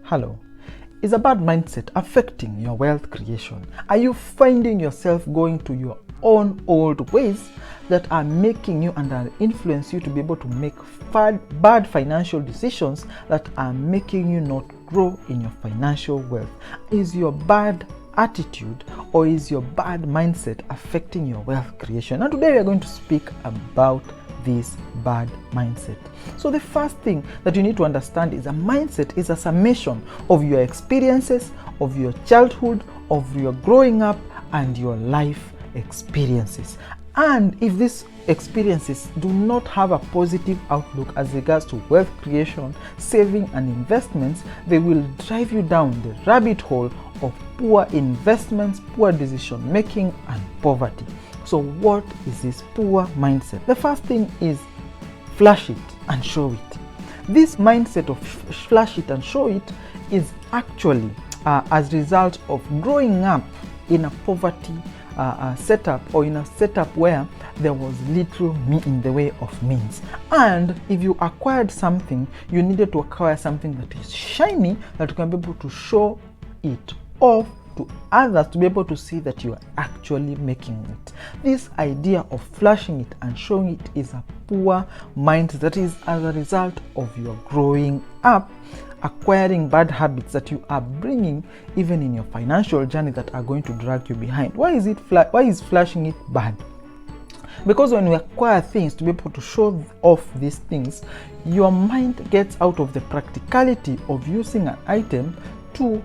Hello. Is a bad mindset affecting your wealth creation? Are you finding yourself going to your own old ways that are making you and influence you to be able to make bad financial decisions that are making you not grow in your financial wealth? Is your bad attitude or is your bad mindset affecting your wealth creation? And today we are going to speak about this bad mindset. So the first thing that you need to understand is a mindset is a summation of your experiences, of your childhood, of your growing up, and your life experiences. And if these experiences do not have a positive outlook as regards to wealth creation, saving, and investments, they will drive you down the rabbit hole of poor investments, poor decision making, and poverty. So what is this poor mindset? The first thing is flash it and show it. This mindset of flash it and show it is actually as a result of growing up in a poverty setup, or in a setup where there was little in the way of means. And if you acquired something, you needed to acquire something that is shiny, that you can be able to show it off to others to be able to see that you are actually making it. This idea of flashing it and showing it is a poor mindset that is as a result of your growing up, acquiring bad habits that you are bringing even in your financial journey that are going to drag you behind. Why is flashing it bad? Because when you acquire things to be able to show off these things, your mind gets out of the practicality of using an item to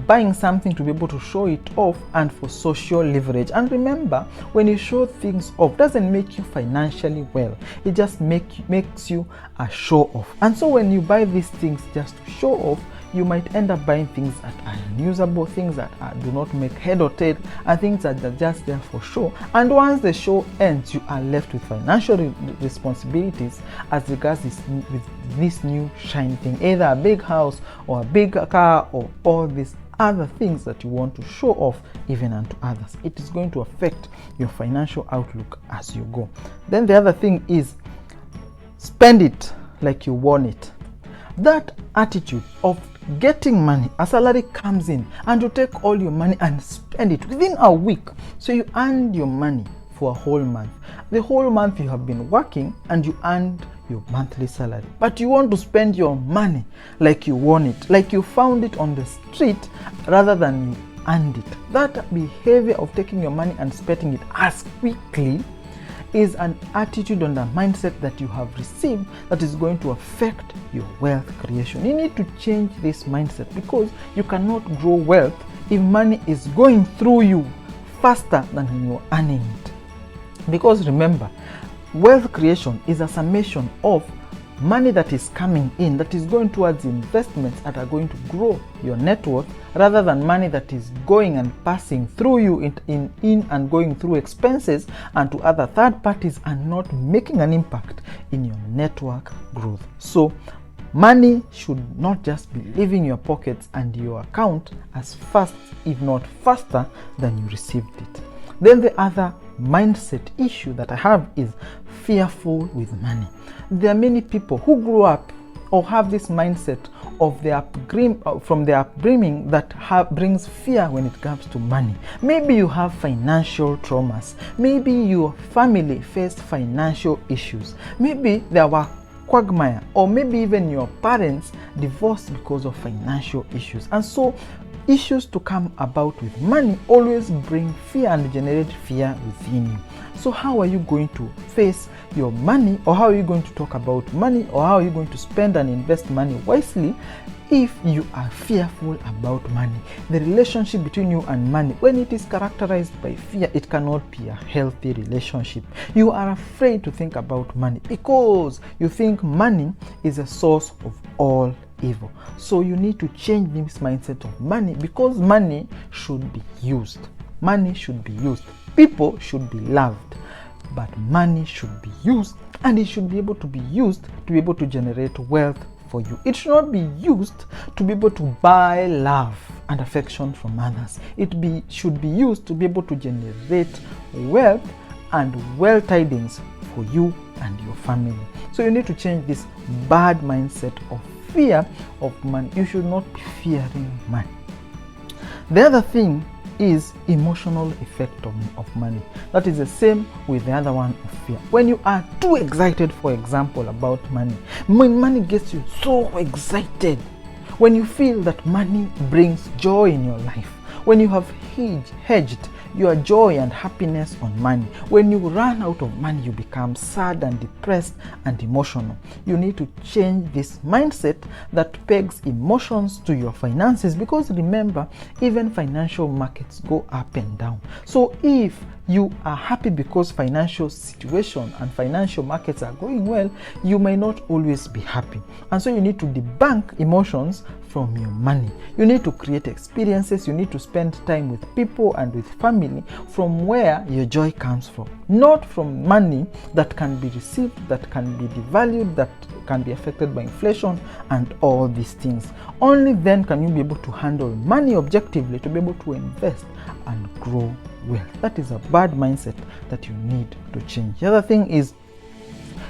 buying something to be able to show it off and for social leverage. And remember, when you show things off, doesn't make you financially well. It just makes you a show off. And so when you buy these things just to show off, you might end up buying things that are unusable, things that do not make head or tail, and things that are just there for show. And once the show ends, you are left with financial responsibilities as regards with this new shiny thing, either a big house or a big car or all these other things that you want to show off even unto others. It is going to affect your financial outlook as you go. Then the other thing is spend it like you want it. That attitude of getting money, a salary comes in and you take all your money and spend it within a week. So you earned your money for a whole month. The whole month you have been working and you earned your monthly salary, but you want to spend your money like you want it, like you found it on the street rather than you earned it. That behavior of taking your money and spending it as quickly is an attitude and a mindset that you have received that is going to affect your wealth creation. You need to change this mindset, because you cannot grow wealth if money is going through you faster than you're earning it. Because remember, wealth creation is a summation of money that is coming in, that is going towards investments that are going to grow your net worth, rather than money that is going and passing through you in and going through expenses and to other third parties and not making an impact in your network growth. So money should not just be leaving your pockets and your account as fast, if not faster, than you received it. Then the other mindset issue that I have is fearful with money. There are many people who grew up or have this mindset of from their upbringing that brings fear when it comes to money. Maybe you have financial traumas. Maybe your family faced financial issues. Maybe there were quagmire, or maybe even your parents divorced because of financial issues. And so issues to come about with money always bring fear and generate fear within you. So how are you going to face your money, or how are you going to talk about money, or how are you going to spend and invest money wisely if you are fearful about money? The relationship between you and money, when it is characterized by fear, it cannot be a healthy relationship. You are afraid to think about money because you think money is a source of all evil. So you need to change this mindset of money, because money should be used. Money should be used. People should be loved, but money should be used, and it should be able to be used to be able to generate wealth for you. It should not be used to be able to buy love and affection from others. It should be used to be able to generate wealth and wealth tidings for you and your family. So you need to change this bad mindset of fear of money. You should not be fearing money. The other thing is emotional effect of money. That is the same with the other one of fear. When you are too excited, for example, about money, when money gets you so excited, when you feel that money brings joy in your life, when you have hedged your joy and happiness on money, when you run out of money, you become sad and depressed and emotional. You need to change this mindset that pegs emotions to your finances, because remember, even financial markets go up and down. So if you are happy because financial situation and financial markets are going well, you may not always be happy. And so you need to debunk emotions from your money. You need to create experiences. You need to spend time with people and with family from where your joy comes from, not from money that can be received, that can be devalued, that can be affected by inflation and all these things. Only then can you be able to handle money objectively, to be able to invest and grow wealth. That is a bad mindset that you need to change. The other thing is,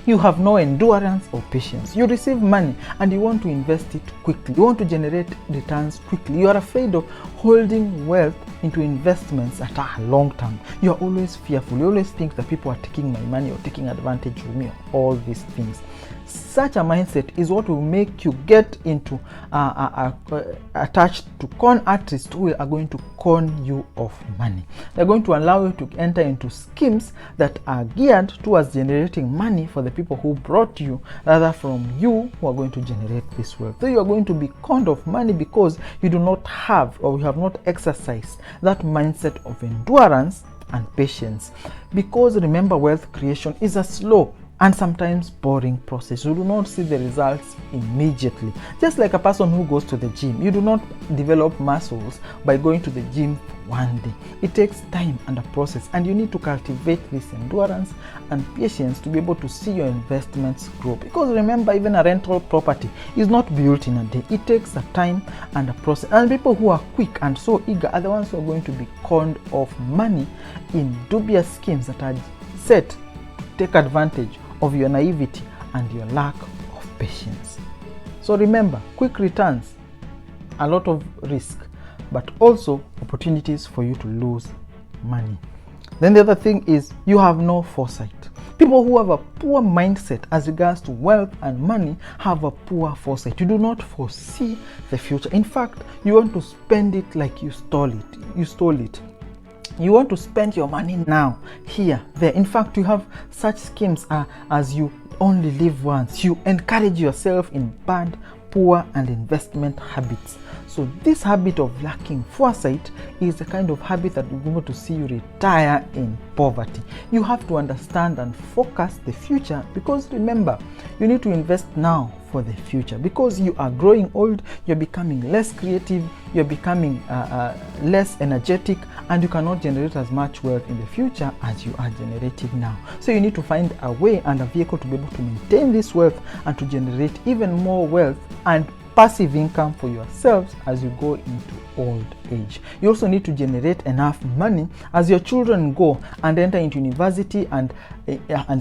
you have no endurance or patience. You receive money and you want to invest it quickly. You want to generate returns quickly. You are afraid of holding wealth into investments that are long term. You are always fearful. You always think that people are taking my money or taking advantage of me, or all these things. Such a mindset is what will make you get into attached to con artists who are going to con you of money. They're going to allow you to enter into schemes that are geared towards generating money for the people who brought you, rather from you who are going to generate this wealth. So you are going to be conned of money because you do not have, or you have not exercised that mindset of endurance and patience. Because remember, wealth creation is a slow and sometimes boring process. You do not see the results immediately. Just like a person who goes to the gym, you do not develop muscles by going to the gym one day. It takes time and a process, and you need to cultivate this endurance and patience to be able to see your investments grow. Because remember, even a rental property is not built in a day. It takes a time and a process. And people who are quick and so eager are the ones who are going to be conned of money in dubious schemes that are set to take advantage of your naivety and your lack of patience. So remember, quick returns, a lot of risk, but also opportunities for you to lose money. Then the other thing is, you have no foresight. People who have a poor mindset as regards to wealth and money have a poor foresight. You do not foresee the future. In fact, you want to spend it like you stole it. You want to spend your money now, here, there. In fact, you have such schemes as you only live once. You encourage yourself in bad, poor, and investment habits. So this habit of lacking foresight is the kind of habit that will be able to see you retire in poverty. You have to understand and focus the future, because remember, you need to invest now for the future, because you are growing old, you're becoming less creative, you're becoming less energetic, and you cannot generate as much wealth in the future as you are generating now. So you need to find a way and a vehicle to be able to maintain this wealth and to generate even more wealth and passive income for yourselves as you go into old age. You also need to generate enough money as your children go and enter into university and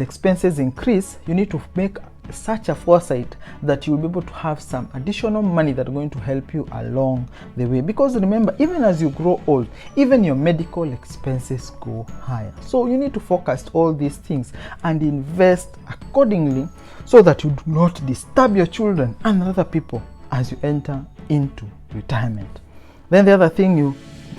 expenses increase. You need to make such a foresight that you will be able to have some additional money that are going to help you along the way. Because remember, even as you grow old, even your medical expenses go higher. So you need to focus all these things and invest accordingly, so that you do not disturb your children and other people as you enter into retirement. Then the other thing you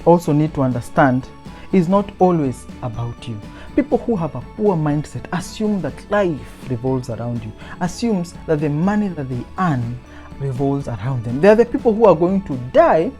also need to understand is not always about you. People who have a poor mindset assume that life revolves around you, assumes that the money that they earn revolves around them. They are the people who are going to die,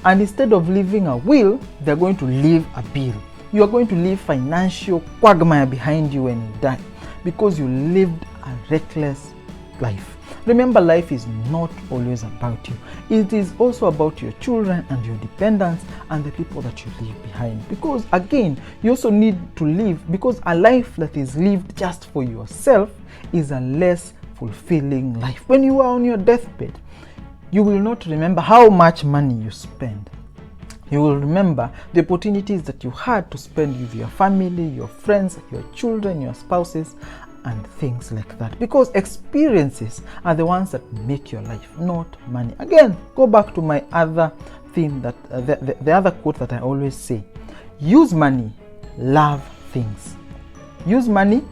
and instead of leaving a will, they're going to leave a bill. You are going to leave financial quagmire behind you when you die, because you lived a reckless life. Remember, life is not always about you. It is also about your children and your dependents and the people that you leave behind. Because again, you also need to live, because a life that is lived just for yourself is a less fulfilling life. When you are on your deathbed, you will not remember how much money you spend. You will remember the opportunities that you had to spend with your family, your friends, your children, your spouses, and things like that, because experiences are the ones that make your life, not money. Again, go back to my other theme, that the other quote that I always say: use money, love things. Use money,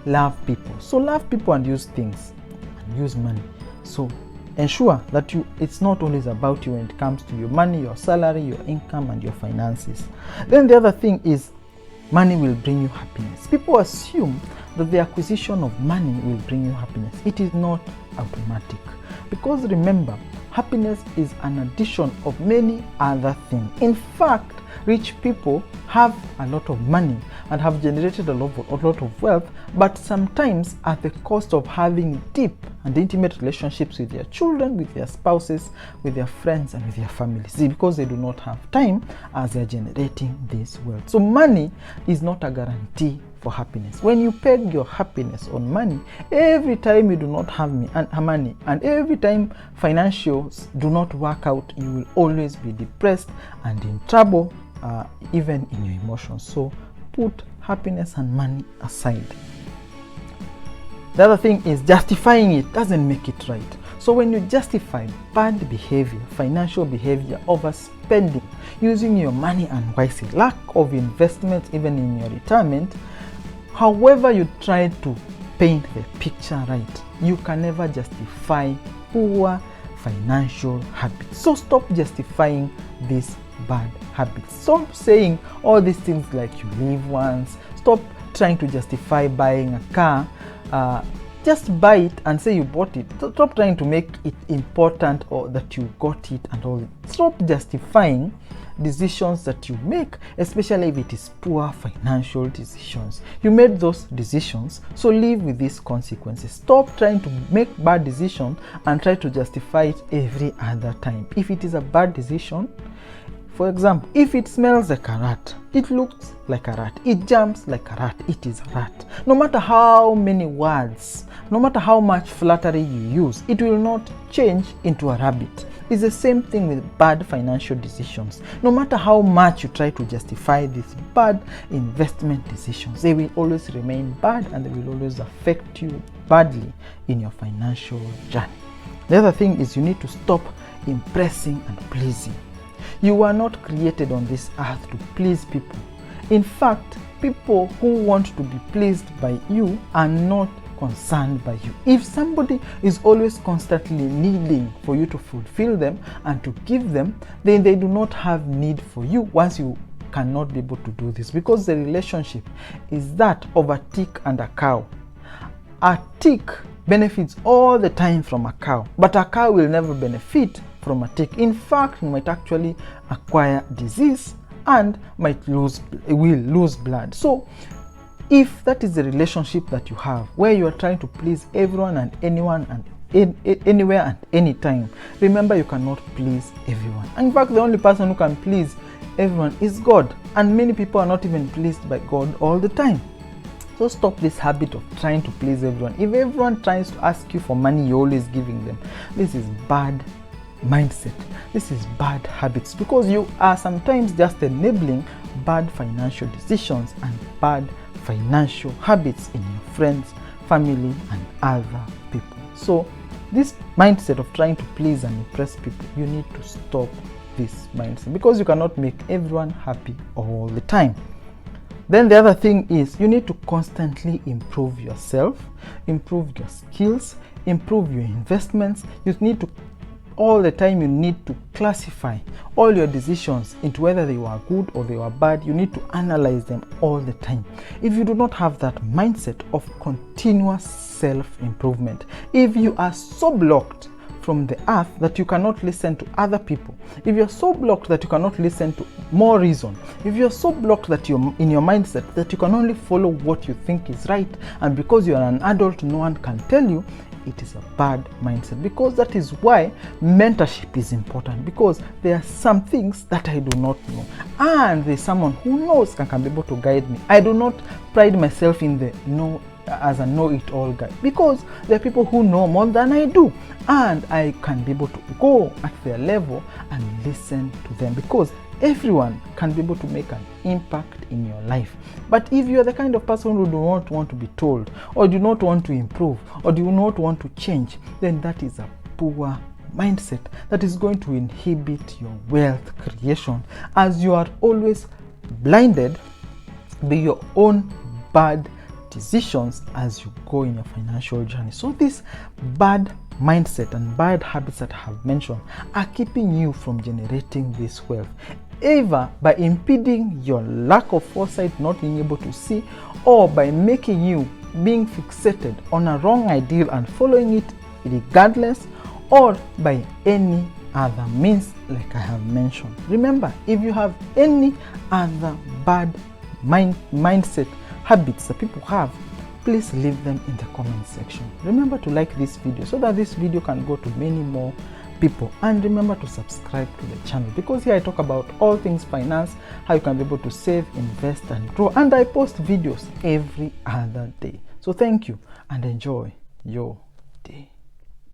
love people. So love people and use things, and use money. So ensure that it's not always about you when it comes to your money, your salary, your income, and your finances. Then the other thing is, money will bring you happiness. People assume that the acquisition of money will bring you happiness. It is not automatic, because remember, happiness is an addition of many other things. In fact, rich people have a lot of money and have generated a lot of wealth, but sometimes at the cost of having deep and intimate relationships with their children, with their spouses, with their friends, and with their families. See, because they do not have time as they're generating this wealth. So money is not a guarantee for happiness. When you peg your happiness on money, every time you do not have money, and every time financials do not work out, you will always be depressed and in trouble, even in your emotions. So put happiness and money aside. The other thing is, justifying it doesn't make it right. So when you justify bad behavior, financial behavior, overspending, using your money unwisely, lack of investment even in your retirement, however you try to paint the picture right, you can never justify poor financial habits. So stop justifying these bad habits. Stop saying all these things like you live once. Stop trying to justify buying a car. Just buy it and say you bought it. Stop trying to make it important or that you got it and all. Stop justifying decisions that you make, especially if it is poor financial decisions. You made those decisions, so live with these consequences. Stop trying to make bad decisions and try to justify it every other time. If it is a bad decision, for example, if it smells like a rat, it looks like a rat, it jumps like a rat, it is a rat. No matter how many words, no matter how much flattery you use, it will not change into a rabbit. It's the same thing with bad financial decisions. No matter how much you try to justify these bad investment decisions, they will always remain bad, and they will always affect you badly in your financial journey. The other thing is, you need to stop impressing and pleasing. You are not created on this earth to please people. In fact, people who want to be pleased by you are not concerned by you. If somebody is always constantly needing for you to fulfill them and to give them, then they do not have need for you once you cannot be able to do this, because the relationship is that of a tick and a cow. A tick benefits all the time from a cow, but a cow will never benefit from a tick. In fact, you might actually acquire disease and will lose blood. So if that is the relationship that you have, where you are trying to please everyone and anyone and anywhere and anytime, remember, you cannot please everyone. In fact, the only person who can please everyone is God, and many people are not even pleased by God all the time. So stop this habit of trying to please everyone. If everyone tries to ask you for money, you're always giving them. This is bad mindset. This is bad habits, because you are sometimes just enabling bad financial decisions and bad financial habits in your friends, family, and other people. So this mindset of trying to please and impress people, you need to stop this mindset, because you cannot make everyone happy all the time. Then the other thing is, you need to constantly improve yourself, improve your skills, improve your investments. You need to all the time, you need to classify all your decisions into whether they were good or they were bad. You need to analyze them all the time. If you do not have that mindset of continuous self-improvement, if you are so blocked from the earth that you cannot listen to other people, if you're so blocked that you cannot listen to more reason, if you're so blocked that you're in your mindset that you can only follow what you think is right, and because you're an adult, no one can tell you, it is a bad mindset. Because that is why mentorship is important, because there are some things that I do not know, and there's someone who knows and can be able to guide me. I do not pride myself in the as a know-it-all guy, because there are people who know more than I do, and I can be able to go at their level and listen to them, because everyone can be able to make an impact in your life. But if you're the kind of person who do not want to be told, or do not want to improve, or do not want to change, then that is a poor mindset that is going to inhibit your wealth creation, as you are always blinded by your own bad decisions as you go in your financial journey. So this bad mindset and bad habits that I have mentioned are keeping you from generating this wealth, either by impeding your lack of foresight, not being able to see, or by making you being fixated on a wrong ideal and following it regardless, or by any other means like I have mentioned. Remember, if you have any other bad mindset habits that people have, please leave them in the comment section. Remember to like this video so that this video can go to many more people, and remember to subscribe to the channel, because here I talk about all things finance, how you can be able to save, invest and grow, and I post videos every other day. So thank you and enjoy your